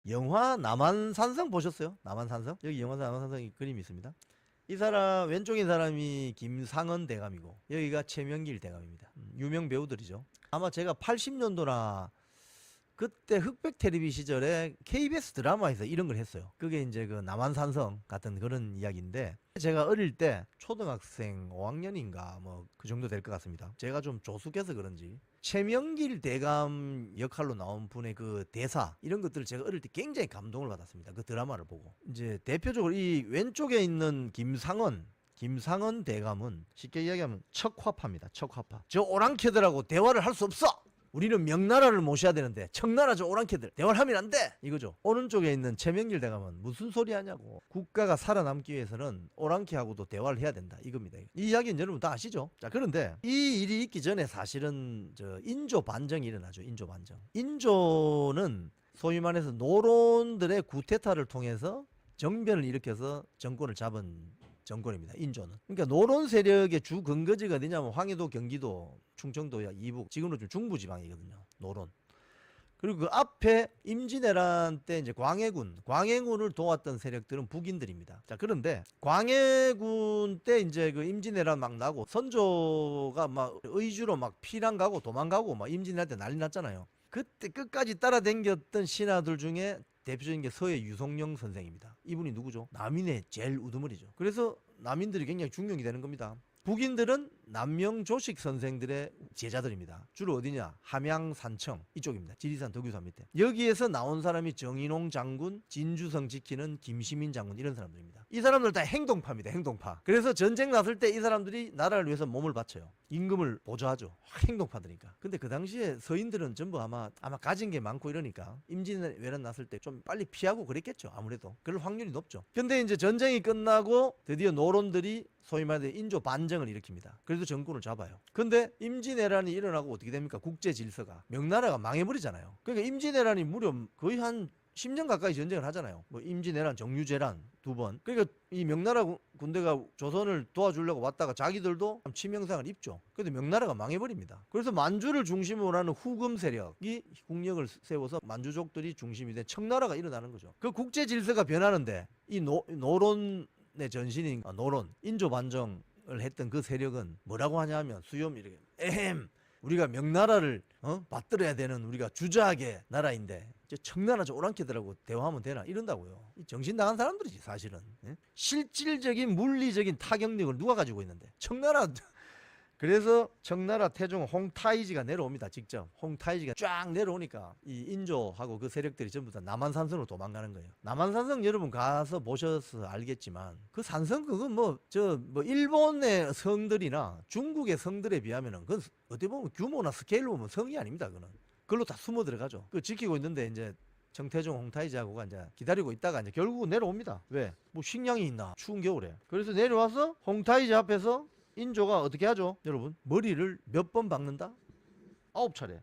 영화 남한산성 보셨어요? 남한산성? 여기 영화 남한산성 그림이 있습니다. 이 사람 왼쪽인 사람이 김상은 대감이고 여기가 최명길 대감입니다. 유명 배우들이죠. 아마 제가 80년도나 그때 흑백 텔레비 시절에 KBS 드라마에서 이런 걸 했어요. 그게 이제 그 남한산성 같은 그런 이야기인데 제가 어릴 때 초등학생 5학년인가 뭐 그 정도 될 것 같습니다. 제가 좀 조숙해서 그런지 최명길 대감 역할로 나온 분의 그 대사 이런 것들을 제가 어릴 때 굉장히 감동을 받았습니다. 그 드라마를 보고 이제 대표적으로 이 왼쪽에 있는 김상은 대감은 쉽게 이야기하면 척화파입니다. 척화파. 저 오랑캐들하고 대화를 할 수 없어. 우리는 명나라를 모셔야 되는데 청나라 저 오랑캐들 대화를 하면 안 돼 이거죠. 오른쪽에 있는 최명길 대감은 무슨 소리 하냐고. 국가가 살아남기 위해서는 오랑캐하고도 대화를 해야 된다 이겁니다. 이 이야기는 여러분 다 아시죠? 자, 그런데 이 일이 있기 전에 사실은 저 인조 반정이 일어나죠. 인조 반정. 인조는 소위 말해서 노론들의 구테타를 통해서 정변을 일으켜서 정권을 잡은 정권입니다. 인조는. 그러니까 노론 세력의 주 근거지가 어디냐면 황해도, 경기도, 충청도, 이북, 지금으로 좀 중부지방이거든요. 노론. 그리고 그 앞에 임진왜란 때 이제 광해군을 도왔던 세력들은 북인들입니다. 자, 그런데 광해군 때 이제 그 임진왜란 막 나고 선조가 막 의주로 막 피난 가고 도망가고 막 임진왜란 때 난리 났잖아요. 그때 끝까지 따라다녔던 신하들 중에 대표적인 게 서해 유성룡 선생입니다. 이분이 누구죠? 남인의 제일 우두머리죠. 그래서 남인들이 굉장히 중용이 되는 겁니다. 북인들은 남명조식 선생들의 제자들입니다. 주로 어디냐? 함양, 산청 이쪽입니다. 지리산 덕유산 밑에. 여기에서 나온 사람이 정인홍 장군, 진주성 지키는 김시민 장군 이런 사람들입니다. 이 사람들 다 행동파입니다. 행동파. 그래서 전쟁 났을 때 이 사람들이 나라를 위해서 몸을 바쳐요. 임금을 보조하죠. 행동파들이니까. 근데 그 당시에 서인들은 전부 아마 가진 게 많고 이러니까 임진왜란 났을 때 좀 빨리 피하고 그랬겠죠. 아무래도. 그럴 확률이 높죠. 근데 이제 전쟁이 끝나고 드디어 노론들이 소위 말해 인조 반정을 일으킵니다. 그래도 정권을 잡아요. 근데 임진왜란이 일어나고 어떻게 됩니까? 국제 질서가. 명나라가 망해버리잖아요. 그러니까 임진왜란이 무려 거의 한 10년 가까이 전쟁을 하잖아요. 뭐 임진왜란, 정유재란 두 번. 그러니까 이 명나라 군대가 조선을 도와주려고 왔다가 자기들도 치명상을 입죠. 근데 명나라가 망해버립니다. 그래서 만주를 중심으로 하는 후금 세력이 국력을 세워서 만주족들이 중심이 된 청나라가 일어나는 거죠. 그 국제 질서가 변하는데 이 노론 의 전신인 노론, 인조 반정을 했던 그 세력은 뭐라고 하냐면 수염 이렇게 우리가 명나라를 받들어야 되는 우리가 주저하게 나라인데 청나라 저 오랑캐들하고 대화하면 되나 이런다고요. 정신 나간 사람들이지 사실은. 실질적인 물리적인 타격력을 누가 가지고 있는데 청나라. 그래서 청나라 태종 홍타이지가 내려옵니다. 직접 홍타이지가 쫙 내려오니까 이 인조하고 그 세력들이 전부 다 남한산성으로 도망가는 거예요. 남한산성 여러분 가서 보셔서 알겠지만 그 산성 그건 뭐 일본의 성들이나 중국의 성들에 비하면은 그건 어떻게 보면 규모나 스케일로 보면 성이 아닙니다. 그거는 그걸로 다 숨어 들어가죠. 그 지키고 있는데 이제 정태종 홍타이지하고가 이제 기다리고 있다가 이제 결국은 내려옵니다. 왜? 뭐 식량이 있나? 추운 겨울에. 그래서 내려와서 홍타이지 앞에서 인조가 어떻게 하죠? 여러분 머리를 몇 번 박는다? 9차례.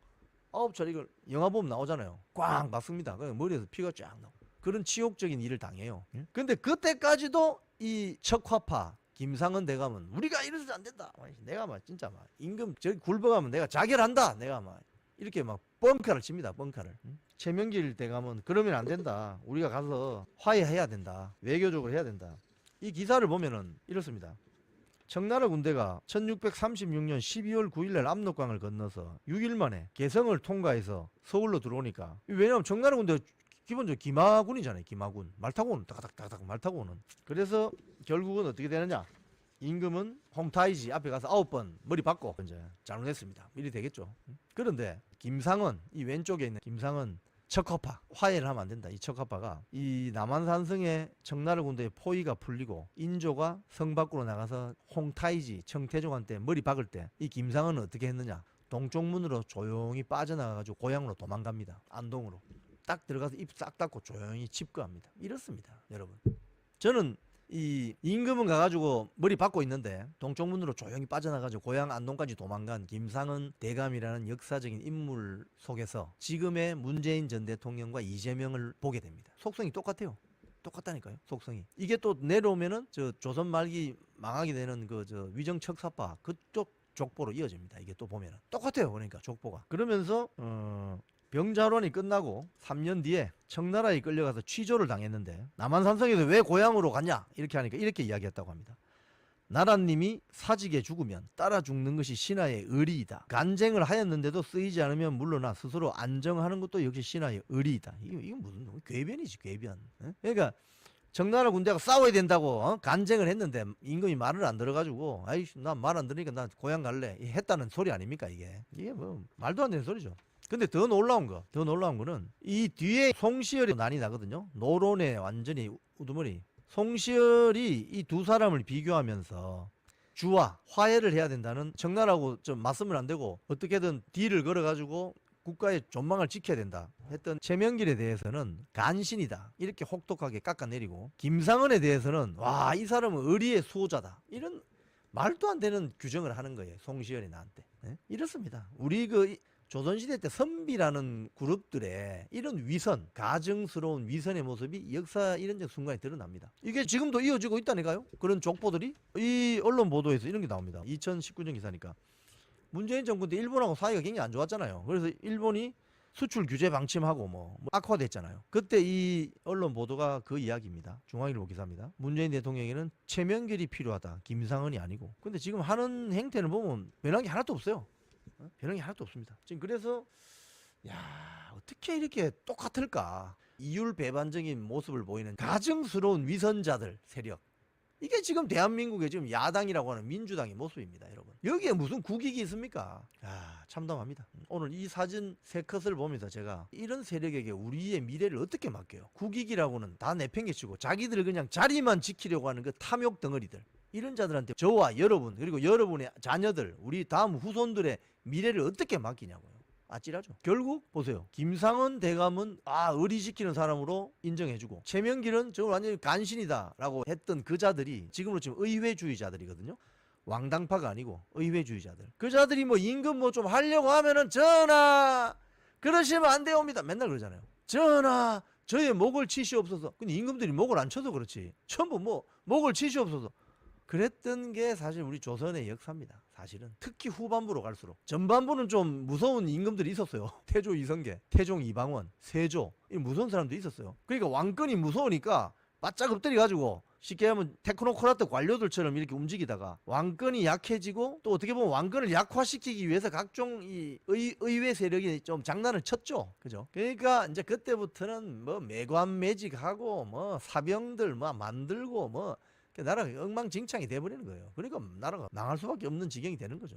9차례 이걸 영화 보면 나오잖아요. 꽝 맞습니다. 머리에서 피가 쫙 나오고. 그런 치욕적인 일을 당해요. 근데 그때까지도 이 척화파 김상은 대감은 우리가 이래서 안 된다. 내가 막 진짜 막 임금 저기 굴복하면 내가 자결한다. 내가 막 이렇게 막 뻥카를 칩니다. 뻥카를. 최명길 대감은 그러면 안 된다. 우리가 가서 화해해야 된다. 외교적으로 해야 된다. 이 기사를 보면은 이렇습니다. 청나라 군대가 1636년 12월 9일날 압록강을 건너서 6일 만에 개성을 통과해서 서울로 들어오니까 왜냐하면 청나라 군대 기본적으로 기마군이잖아요. 기마군. 말 타고 오는 딱딱딱딱 말 타고 오는. 그래서 결국은 어떻게 되느냐. 임금은 홍타이지 앞에 가서 9번 머리 박고 이제 잘못했습니다. 이리 되겠죠. 그런데 김상은 이 왼쪽에 있는 김상은 척화파 화해를 하면 안 된다. 이 척화파가 이 남한산성의 청나라 군대의 포위가 풀리고 인조가 성 밖으로 나가서 홍타이지 청태종한테 머리 박을 때 이 김상은 어떻게 했느냐. 동쪽 문으로 조용히 빠져나가가지고 고향으로 도망갑니다. 안동으로 딱 들어가서 입 싹 닫고 조용히 집거합니다. 이렇습니다. 여러분 저는 이 임금은 가가지고 머리 박고 있는데 동쪽 문으로 조용히 빠져나가지고 고향 안동까지 도망간 김상은 대감이라는 역사적인 인물 속에서 지금의 문재인 전 대통령과 이재명을 보게 됩니다. 속성이 똑같아요. 똑같다니까요. 속성이. 이게 또 내려오면은 저 조선 말기 망하게 되는 그 저 위정척사파 그쪽 족보로 이어집니다. 이게 또 보면은 똑같아요. 그러니까 족보가. 그러면서 병자론이 끝나고 3년 뒤에 청나라에 끌려가서 취조를 당했는데 남한산성에서 왜 고향으로 갔냐 이렇게 하니까 이렇게 이야기했다고 합니다. 나라님이 사직에 죽으면 따라 죽는 것이 신하의 의리이다. 간쟁을 하였는데도 쓰이지 않으면 물러나 스스로 안정하는 것도 역시 신하의 의리이다. 이건 무슨 궤변이지, 궤변. 그러니까 청나라 군대가 싸워야 된다고 간쟁을 했는데 임금이 말을 안 들어가지고 아이씨 나 말 안 들으니까 나 고향 갈래 했다는 소리 아닙니까? 이게 뭐 말도 안 되는 소리죠. 근데 더 놀라운 거는 이 뒤에 송시열이 난이 나거든요. 노론에 완전히 우두머리. 송시열이 이 두 사람을 비교하면서 주와 화해를 해야 된다는, 청나라하고 좀 맞서면 안 되고 어떻게든 딜을 걸어가지고 국가의 존망을 지켜야 된다 했던 최명길에 대해서는 간신이다 이렇게 혹독하게 깎아내리고, 김상은에 대해서는 와 이 사람은 의리의 수호자다 이런 말도 안 되는 규정을 하는 거예요. 송시열이 나한테. 이렇습니다. 우리 그 조선시대 때 선비라는 그룹들의 이런 위선, 가증스러운 위선의 모습이 역사 이런적 순간에 드러납니다. 이게 지금도 이어지고 있다니까요. 그런 족보들이 이 언론 보도에서 이런 게 나옵니다. 2019년 기사니까. 문재인 정부 때 일본하고 사이가 굉장히 안 좋았잖아요. 그래서 일본이 수출 규제 방침하고 뭐 악화됐잖아요. 그때 이 언론 보도가 그 이야기입니다. 중앙일보 기사입니다. 문재인 대통령에게는 최명길이 필요하다. 김상은이 아니고. 근데 지금 하는 행태를 보면 변한 게 하나도 없어요. 변한 게 하나도 없습니다. 지금 그래서 어떻게 이렇게 똑같을까? 이율 배반적인 모습을 보이는 가증스러운 위선자들 세력. 이게 지금 대한민국의 지금 야당이라고 하는 민주당의 모습입니다, 여러분. 여기에 무슨 국익이 있습니까? 참담합니다. 오늘 이 사진 세 컷을 보면서 제가 이런 세력에게 우리의 미래를 어떻게 맡겨요? 국익이라고는 다 내팽개치고 자기들 그냥 자리만 지키려고 하는 그 탐욕 덩어리들. 이런 자들한테 저와 여러분 그리고 여러분의 자녀들, 우리 다음 후손들의 미래를 어떻게 맡기냐고요. 아찔하죠. 결국 보세요. 김상은 대감은 의리 지키는 사람으로 인정해주고, 최명길은 저 완전히 간신이다라고 했던 그 자들이 지금으로 치면 의회주의자들이거든요. 왕당파가 아니고 의회주의자들. 그 자들이 뭐 임금 뭐 좀 하려고 하면은 전하 그러시면 안 되옵니다. 맨날 그러잖아요. 전하 저의 목을 치시옵소서. 근데 임금들이 목을 안 쳐서 그렇지 전부 뭐 목을 치시옵소서 그랬던 게 사실 우리 조선의 역사입니다. 사실은 특히 후반부로 갈수록. 전반부는 좀 무서운 임금들이 있었어요. 태조 이성계, 태종 이방원, 세조, 이 무서운 사람도 있었어요. 그러니까 왕권이 무서우니까 바짝 엎드려 가지고 쉽게 하면 테크노크라트 관료들처럼 이렇게 움직이다가 왕권이 약해지고, 또 어떻게 보면 왕권을 약화시키기 위해서 각종 이 의회 세력이 좀 장난을 쳤죠. 그죠? 그러니까 이제 그때부터는 뭐 매관매직하고 뭐 사병들 뭐 만들고 뭐 나라가 엉망진창이 돼버리는 거예요. 그러니까 나라가 망할 수밖에 없는 지경이 되는 거죠.